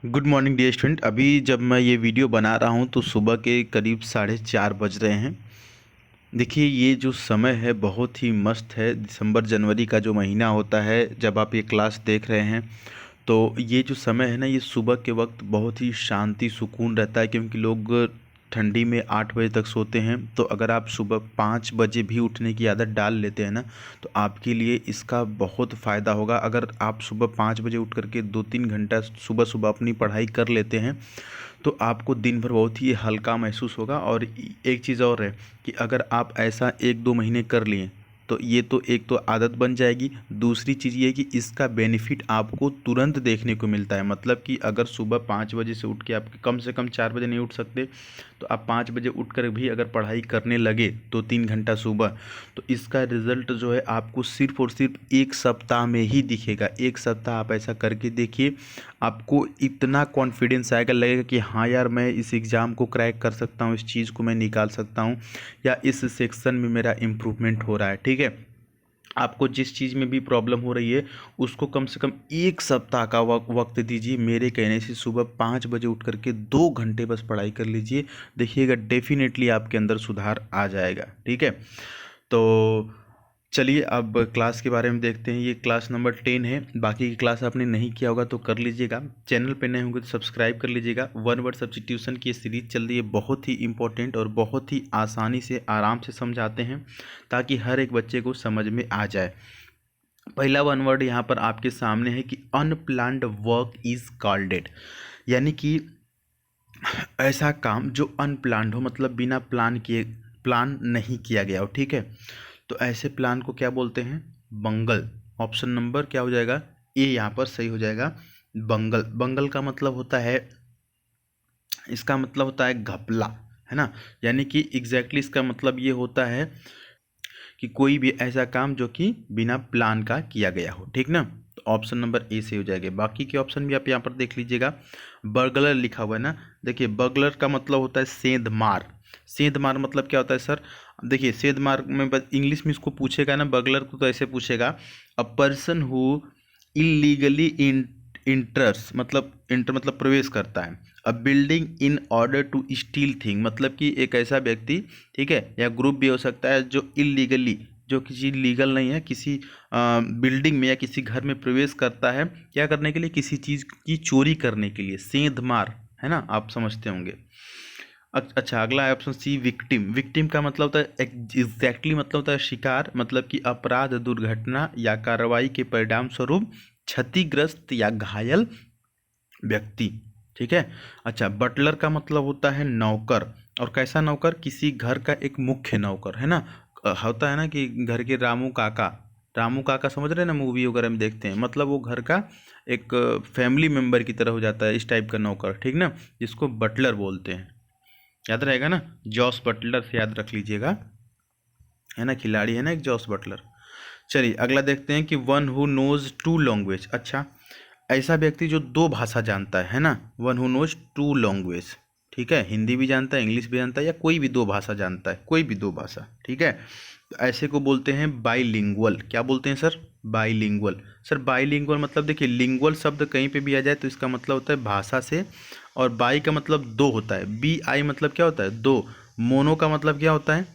Good morning dear student. अभी जब मैं ये वीडियो बना रहा हूँ तो सुबह के करीब 4:30 बज रहे हैं। देखिए ये जो समय है बहुत ही मस्त है। दिसंबर जनवरी का जो महीना होता है जब आप ये क्लास देख रहे हैं तो ये जो समय है ना, ये सुबह के वक्त बहुत ही शांति सुकून रहता है, क्योंकि लोग ठंडी में 8 बजे तक सोते हैं। तो अगर आप सुबह 5 बजे भी उठने की आदत डाल लेते हैं ना, तो आपके लिए इसका बहुत फ़ायदा होगा। अगर आप सुबह 5 बजे उठ करके 2-3 घंटा सुबह सुबह अपनी पढ़ाई कर लेते हैं तो आपको दिन भर बहुत ही हल्का महसूस होगा। और एक चीज़ और है कि अगर आप ऐसा 1-2 महीने कर लिए तो ये तो एक तो आदत बन जाएगी। दूसरी चीज़ ये है कि इसका बेनिफिट आपको तुरंत देखने को मिलता है। मतलब कि अगर सुबह 5 बजे से उठ के आप कम से कम 4 बजे नहीं उठ सकते, तो आप 5 बजे उठ कर भी अगर पढ़ाई करने लगे 2-3 घंटा सुबह, तो इसका रिज़ल्ट जो है आपको सिर्फ़ और सिर्फ 1 सप्ताह में ही दिखेगा। 1 सप्ताह आप ऐसा करके देखिए, आपको इतना कॉन्फिडेंस आएगा, लगेगा कि हाँ यार, मैं इस एग्ज़ाम को क्रैक कर सकता हूँ, इस चीज़ को मैं निकाल सकता हूँ, या इस सेक्शन में मेरा इम्प्रूवमेंट हो रहा है। ठीक है, आपको जिस चीज़ में भी प्रॉब्लम हो रही है उसको कम से कम 1 सप्ताह का वक्त दीजिए। मेरे कहने से सुबह 5 बजे उठ करके 2 घंटे बस पढ़ाई कर लीजिए, देखिएगा डेफिनेटली आपके अंदर सुधार आ जाएगा। ठीक है, तो चलिए अब क्लास के बारे में देखते हैं। ये क्लास नंबर 10 है। बाकी की क्लास आपने नहीं किया होगा तो कर लीजिएगा। चैनल पे नए होंगे तो सब्सक्राइब कर लीजिएगा। वन वर्ड सब्स्टिट्यूशन की ये सीरीज चल रही है, बहुत ही इंपॉर्टेंट और बहुत ही आसानी से आराम से समझाते हैं ताकि हर एक बच्चे को समझ में आ जाए। पहला वन वर्ड यहाँ पर आपके सामने है कि अनप्लान्ड वर्क इज कॉल्डेड, यानी कि ऐसा काम जो अनप्लान्ड हो, मतलब बिना प्लान नहीं किया गया हो। ठीक है, तो ऐसे प्लान को क्या बोलते हैं? बंगल। ऑप्शन नंबर क्या हो जाएगा? ए यहाँ पर सही हो जाएगा, बंगल। बंगल का मतलब होता है, इसका मतलब होता है घपला, है ना। यानी कि एग्जैक्टली इसका मतलब ये होता है कि कोई भी ऐसा काम जो कि बिना प्लान का किया गया हो। ठीक ना, तो ऑप्शन नंबर ए से हो जाएगा। बाकी के ऑप्शन भी आप यहाँ पर देख लीजिएगा। बर्गलर लिखा हुआ है ना, देखिए बर्गलर का मतलब होता है सेंधमार। सेंधमार मतलब क्या होता है सर? देखिए सेंधमार में इंग्लिश में इसको पूछेगा ना, बर्गलर को तो ऐसे पूछेगा, a person who illegally enters, मतलब इंटर मतलब प्रवेश करता है, a building in order to steal thing, मतलब कि एक ऐसा व्यक्ति, ठीक है, या ग्रुप भी हो सकता है, जो इलीगली, जो किसी लीगल नहीं है, किसी बिल्डिंग में या किसी घर में प्रवेश करता है, क्या करने के लिए? किसी चीज़ की चोरी करने के लिए। सेंधमार, है ना, आप समझते होंगे। अच्छा, अगला है ऑप्शन सी, विक्टिम। विक्टिम का मतलब होता है एग्जैक्टली मतलब होता है शिकार, मतलब कि अपराध, दुर्घटना या कार्रवाई के परिणाम स्वरूप क्षतिग्रस्त या घायल व्यक्ति। ठीक है। अच्छा, बटलर का मतलब होता है नौकर। और कैसा नौकर? किसी घर का एक मुख्य नौकर, है ना। होता है ना कि घर के रामू काका, रामू काका समझ रहे हैं ना, मूवी वगैरह में देखते हैं, मतलब वो घर का एक फैमिली मेम्बर की तरह हो जाता है, इस टाइप का नौकर। ठीक ना, जिसको बटलर बोलते हैं। याद रहेगा ना, जॉस बटलर से याद रख लीजिएगा, है ना, खिलाड़ी है ना एक जॉस बटलर। चलिए अगला देखते हैं कि one who knows two language. अच्छा, ऐसा व्यक्ति जो 2 भाषा जानता है ना, one who knows two language. ठीक है, हिंदी भी जानता है, इंग्लिश भी जानता है, या कोई भी 2 भाषा जानता है, कोई भी 2 भाषा। ठीक है, तो ऐसे को बोलते हैं बाईलिंगुअल। क्या बोलते हैं सर? बाईलिंगुअल। सर बाईलिंगुअल मतलब, देखिए लिंगुअल शब्द कहीं पे भी आ जाए तो इसका मतलब होता है भाषा से, और बाई का मतलब 2 होता है, बी आई मतलब क्या होता है? 2। मोनो का मतलब क्या होता है?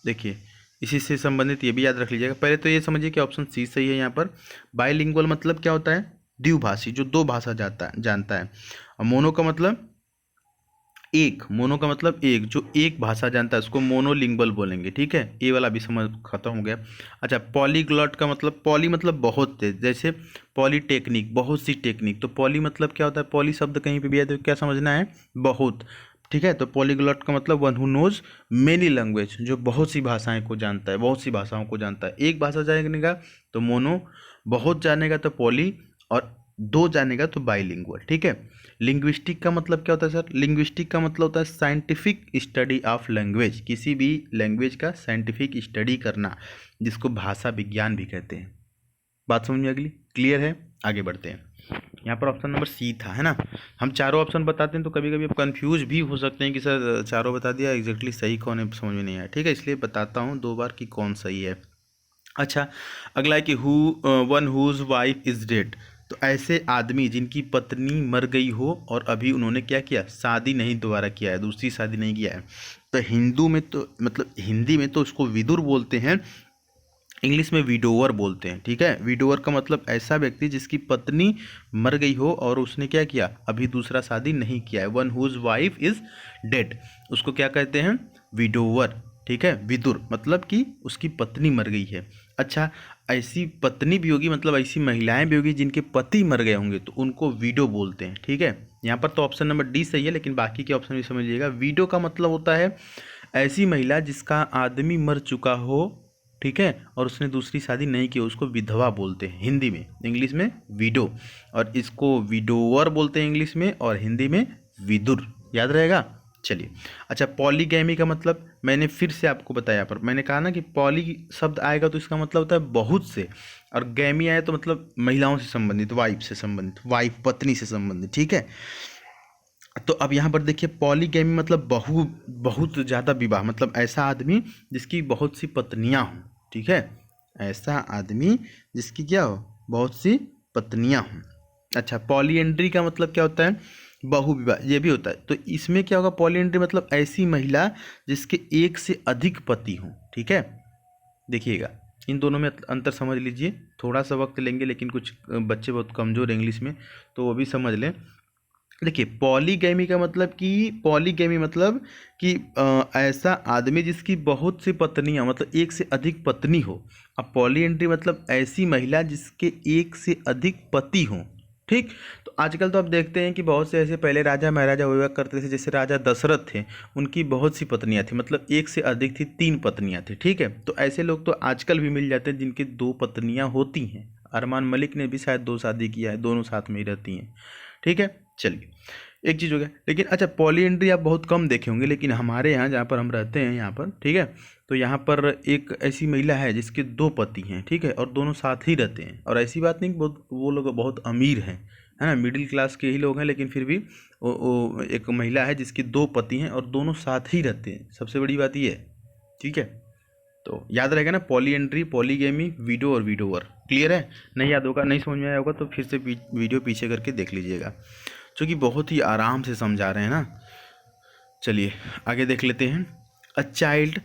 देखिए इसी से संबंधित ये भी याद रख लीजिएगा। पहले तो ये समझिए कि ऑप्शन सी सही है यहाँ पर। बाईलिंगुअल मतलब क्या होता है? द्विभाषी, जो 2 भाषा जानता है। और मोनो का मतलब एक, मोनो का मतलब एक, जो एक भाषा जानता है उसको मोनोलिंगुअल बोलेंगे। ठीक है, ये वाला भी समझ खत्म हो गया। अच्छा, पॉलीग्लॉट का मतलब, पॉली मतलब बहुत तेज, जैसे पॉलीटेक्निक, बहुत सी टेक्निक। तो पॉली मतलब क्या होता है? पॉली शब्द कहीं पे भी है तो क्या समझना है? बहुत। ठीक है, तो पॉलीग्लॉट का मतलब one who knows many language, जो बहुत सी भाषाएं को जानता है, बहुत सी भाषाओं को जानता है। एक भाषा जानेगा तो मोनो, बहुत जानेगा तो पॉली, और 2 जानेगा तो बाईलिंगुअल। ठीक है। लिंग्विस्टिक का मतलब क्या होता है सर? लिंग्विस्टिक का मतलब होता है साइंटिफिक स्टडी ऑफ लैंग्वेज, किसी भी लैंग्वेज का साइंटिफिक स्टडी करना, जिसको भाषा विज्ञान भी कहते हैं। बात समझ में अगली क्लियर है? आगे बढ़ते हैं। यहाँ पर ऑप्शन नंबर सी था, है ना। हम चारों ऑप्शन बताते हैं तो कभी कभी आप कंफ्यूज भी हो सकते हैं कि सर चारों बता दिया, एग्जैक्टली सही कौन है समझ में नहीं आया। ठीक है, इसलिए बताता हूँ 2 बार कि कौन सही है। अच्छा, अगला है कि one whose wife is dead. तो ऐसे आदमी जिनकी पत्नी मर गई हो और अभी उन्होंने क्या किया, शादी नहीं दोबारा किया है, दूसरी शादी नहीं किया है, तो हिंदू में तो मतलब हिंदी में तो उसको विदुर बोलते हैं, इंग्लिश में विडोवर बोलते हैं। ठीक है, विडोवर का मतलब ऐसा व्यक्ति जिसकी पत्नी मर गई हो और उसने क्या किया, अभी दूसरा शादी नहीं किया है, one whose wife is dead, उसको क्या कहते हैं, विडोवर। ठीक है, विदुर मतलब कि उसकी पत्नी मर गई है। अच्छा, ऐसी पत्नी भी होगी, मतलब ऐसी महिलाएं भी होगी जिनके पति मर गए होंगे, तो उनको विडो बोलते हैं। ठीक है, यहाँ पर तो ऑप्शन नंबर डी सही है, लेकिन बाकी के ऑप्शन भी समझिएगा। विडो का मतलब होता है ऐसी महिला जिसका आदमी मर चुका हो, ठीक है, और उसने दूसरी शादी नहीं की, उसको विधवा बोलते हैं हिंदी में, इंग्लिश में विडो, और इसको विडोवर बोलते हैं इंग्लिश में, और हिंदी में विदुर। याद रहेगा। चलिए, अच्छा, पॉलीगैमी का मतलब मैंने फिर से आपको बताया, पर मैंने कहा ना कि पॉली शब्द आएगा तो इसका मतलब होता है बहुत से, और गैमी आए तो मतलब महिलाओं से संबंधित, वाइफ से संबंधित, वाइफ पत्नी से संबंधित। ठीक है, तो अब यहाँ पर देखिए पॉलीगैमी मतलब बहुत ज़्यादा विवाह, मतलब ऐसा आदमी जिसकी बहुत सी पत्नियाँ हों। ठीक है, ऐसा आदमी जिसकी क्या हो, बहुत सी पत्नियाँ हों। अच्छा, पॉलीएंड्री का मतलब क्या होता है, बहुविवाह, ये भी होता है। तो इसमें क्या होगा, पॉलीएंड्री मतलब ऐसी महिला जिसके एक से अधिक पति हों। ठीक है, देखिएगा इन दोनों में अंतर समझ लीजिए, थोड़ा सा वक्त लेंगे, लेकिन कुछ बच्चे बहुत कमज़ोर हैं इंग्लिश में, तो वो भी समझ लें। देखिए, पॉलीगैमी मतलब कि ऐसा आदमी जिसकी बहुत सी पत्नियां, मतलब एक से अधिक पत्नी हो। अब पॉलीएंड्री मतलब ऐसी महिला जिसके एक से अधिक पति हों। ठीक, तो आजकल तो आप देखते हैं कि बहुत से ऐसे, पहले राजा महाराजा हुआ करते थे, जैसे राजा दशरथ थे, उनकी बहुत सी पत्नियां थी, मतलब एक से अधिक थी, 3 पत्नियां थी। ठीक है, तो ऐसे लोग तो आजकल भी मिल जाते हैं जिनकी 2 पत्नियां होती हैं। अरमान मलिक ने भी शायद 2 शादी किया है, दोनों साथ में ही रहती हैं। ठीक है, चलिए, एक चीज़ हो गया। लेकिन अच्छा, पॉलीएंड्री आप बहुत कम देखे होंगे, लेकिन हमारे यहाँ जहाँ पर हम रहते हैं यहाँ पर, ठीक है, तो यहाँ पर एक ऐसी महिला है जिसके 2 पति हैं। ठीक है, और दोनों साथ ही रहते हैं, और ऐसी बात नहीं कि बहुत वो लोग बहुत अमीर हैं, है ना, मिडिल क्लास के ही लोग हैं, लेकिन फिर भी वो एक महिला है जिसकी 2 पति हैं और दोनों साथ ही रहते हैं, सबसे बड़ी बात ये है। ठीक है, तो याद रहेगा ना, पॉलीएंड्री, पॉलीगैमी, विडो और विडोवर। क्लियर है, नहीं याद होगा, नहीं समझ में आया होगा तो फिर से वीडियो पीछे करके देख लीजिएगा, क्योंकि बहुत ही आराम से समझा रहे हैं ना। चलिए आगे देख लेते हैं। अ चाइल्ड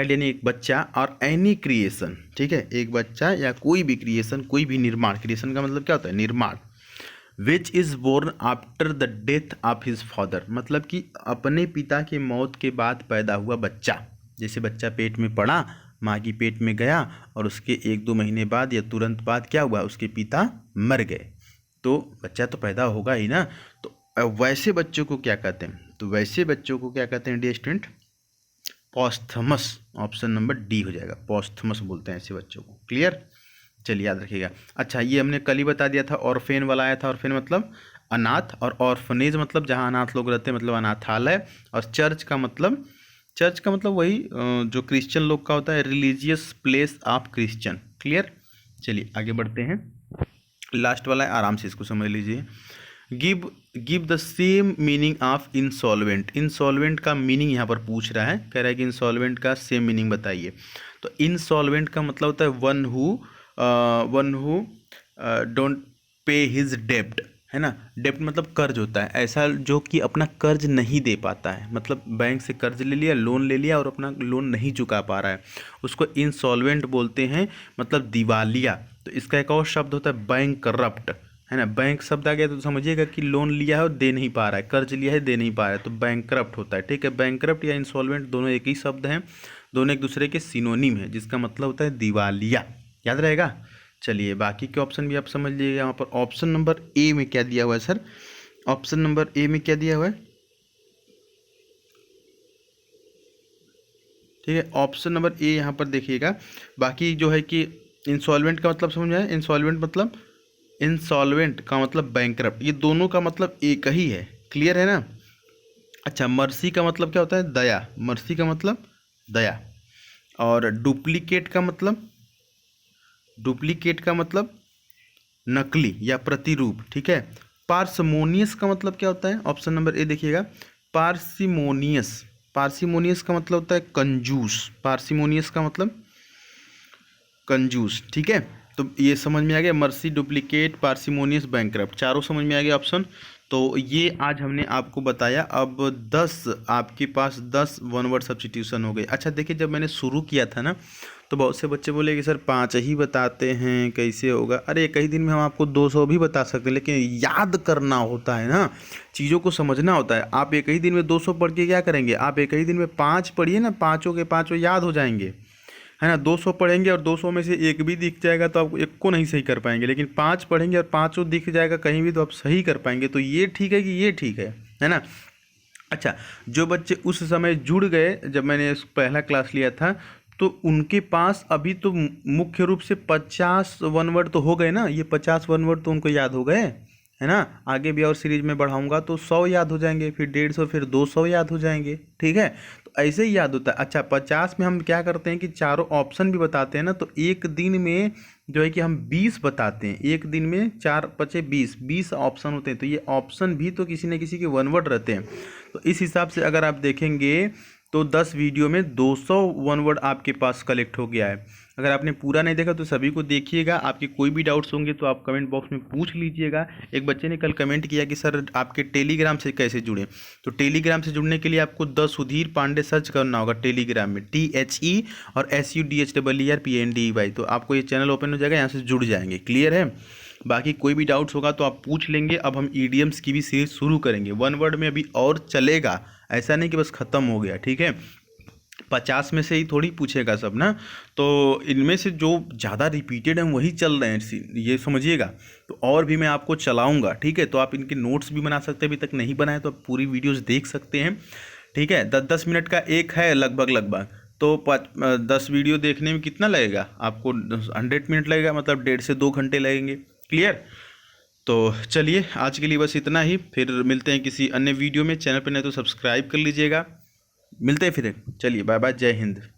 यानी एक बच्चा, और एनी क्रिएशन। ठीक है, एक बच्चा या कोई भी क्रिएशन, कोई भी निर्माण, क्रिएशन का मतलब क्या होता है, निर्माण, which is born after the death of his father, मतलब कि अपने पिता के मौत के बाद पैदा हुआ बच्चा। जैसे बच्चा पेट में पड़ा, माँ की पेट में गया, और उसके 1-2 महीने बाद या तुरंत बाद क्या हुआ, उसके पिता मर गए, तो बच्चा तो पैदा होगा ही ना। तो वैसे बच्चों को क्या कहते हैं, तो वैसे बच्चों को क्या कहते हैं dear student, posthumous. Option number D हो जाएगा, पॉस्थमस बोलते हैं ऐसे बच्चों को। क्लियर, चलिए याद रखिएगा। अच्छा, ये हमने कल ही बता दिया था, ऑर्फेन वाला आया था, ऑर्फेन मतलब अनाथ, और ऑर्फनेज मतलब जहाँ अनाथ लोग रहते हैं, मतलब अनाथालय, और चर्च का मतलब वही जो क्रिश्चियन लोग का होता है, religious place of Christian. Clear, चलिए आगे बढ़ते हैं। लास्ट वाला है, आराम से इसको समझ लीजिए। Give the same meaning of insolvent. Insolvent का मीनिंग यहाँ पर पूछ रहा है, कह रहा है कि इंसॉल्वेंट का सेम मीनिंग बताइए। तो इंसॉल्वेंट का मतलब होता है one who don't pay his डेब्ट, है ना। डेब्ट मतलब कर्ज होता है, ऐसा जो कि अपना कर्ज नहीं दे पाता है, मतलब बैंक से कर्ज ले लिया, लोन ले लिया और अपना लोन नहीं चुका पा रहा है, उसको इंसॉल्वेंट बोलते हैं, मतलब दिवालिया। तो इसका एक और शब्द होता है बैंक करप्ट, है ना। बैंक शब्द आ गया तो समझिएगा कि लोन लिया है और दे नहीं पा रहा है, कर्ज लिया है दे नहीं पा रहा है, तो बैंक करप्ट होता है। ठीक है, बैंक करप्ट या इंसॉल्वेंट दोनों एक ही शब्द हैं, दोनों एक दूसरे के सिनोनिम है, जिसका मतलब होता है दिवालिया। याद रहेगा। चलिए बाकी के ऑप्शन भी आप समझ लीजिएगा। यहाँ पर ऑप्शन नंबर ए में क्या दिया हुआ है सर, ऑप्शन नंबर ए में क्या दिया हुआ है, ठीक है, ऑप्शन नंबर ए यहाँ पर देखिएगा। बाकी जो है कि इंसॉल्वेंट का मतलब समझ में आया, इंसॉल्वेंट का मतलब बैंकरप्ट, ये दोनों का मतलब एक ही है। क्लियर है ना। अच्छा, मर्सी का मतलब क्या होता है, दया, मर्सी का मतलब दया, और डुप्लीकेट का मतलब नकली या प्रतिरूप। ठीक है, पार्सिमोनियस का मतलब क्या होता है, ऑप्शन नंबर ए देखिएगा, पार्सिमोनियस का मतलब होता है कंजूस, पार्सिमोनियस का मतलब कंजूस। ठीक है, तो ये समझ में आ गया, मर्सी, डुप्लीकेट, पार्सिमोनियस, बैंकरप्ट, चारों समझ में आ गया ऑप्शन। तो ये आज हमने आपको बताया। अब 10 आपके पास 10 वन वर्ड सब्स्टिट्यूशन हो गए। अच्छा देखिए, जब मैंने शुरू किया था ना तो बहुत से बच्चे बोले कि सर 5 ही बताते हैं, कैसे होगा। अरे एक ही दिन में हम आपको 200 भी बता सकते हैं, लेकिन याद करना होता है ना, चीज़ों को समझना होता है। आप एक ही दिन में 200 पढ़ के क्या करेंगे, आप एक ही दिन में 5 पढ़िए ना, पाँचों के पाँचों याद हो जाएंगे, है ना। 200 पढ़ेंगे और 200 में से एक भी दिख जाएगा तो आप एक को नहीं सही कर पाएंगे, लेकिन 5 पढ़ेंगे और पाँचों दिख जाएगा कहीं भी तो आप सही कर पाएंगे। तो ये ठीक है कि ये ठीक है ना। अच्छा, जो बच्चे उस समय जुड़ गए जब मैंने पहला क्लास लिया था, तो उनके पास अभी तो मुख्य रूप से 50 वन वर्ड तो हो गए ना, ये 50 वन वर्ड तो उनको याद हो गए, है ना। आगे भी और सीरीज में बढ़ाऊंगा तो 100 याद हो जाएंगे, फिर 150, फिर 200 याद हो जाएंगे, ठीक है। तो ऐसे ही याद होता है। अच्छा 50 में हम क्या करते हैं कि चारों ऑप्शन भी बताते हैं ना, तो एक दिन में जो है कि हम 20 बताते हैं। एक दिन में 4 पचे 20 ऑप्शन होते हैं, तो ये ऑप्शन भी तो किसी न किसी के वन वर्ड रहते हैं। तो इस हिसाब से अगर आप देखेंगे तो 10 वीडियो में 200 वन वर्ड आपके पास कलेक्ट हो गया है। अगर आपने पूरा नहीं देखा तो सभी को देखिएगा। आपके कोई भी डाउट्स होंगे तो आप कमेंट बॉक्स में पूछ लीजिएगा। एक बच्चे ने कल कमेंट किया कि सर आपके टेलीग्राम से कैसे जुड़े, तो टेलीग्राम से जुड़ने के लिए आपको द सुधीर पांडे सर्च करना होगा टेलीग्राम में, THE और SUDHERPANDEY। तो आपको ये चैनल ओपन हो जाएगा, यहाँ से जुड़ जाएंगे। क्लियर है। बाकी कोई भी डाउट्स होगा तो आप पूछ लेंगे। अब हम ईडियम्स की भी सीरीज शुरू करेंगे, वन वर्ड में अभी और चलेगा, ऐसा नहीं कि बस ख़त्म हो गया, ठीक है। 50 में से ही थोड़ी पूछेगा सब ना, तो इनमें से जो ज़्यादा रिपीटेड हैं वही चल रहे हैं, ये समझिएगा। तो और भी मैं आपको चलाऊंगा, ठीक है। तो आप इनके नोट्स भी बना सकते हैं, अभी तक नहीं बनाए तो आप पूरी वीडियोस देख सकते हैं, ठीक है। 10-10 मिनट का एक है लगभग। तो 10 वीडियो देखने में कितना लगेगा आपको, 100 मिनट लगेगा, मतलब 1.5 से 2 घंटे लगेंगे। क्लियर। तो चलिए आज के लिए बस इतना ही, फिर मिलते हैं किसी अन्य वीडियो में। चैनल पर नहीं तो सब्सक्राइब कर लीजिएगा। मिलते हैं फिर, चलिए बाय बाय, जय हिंद।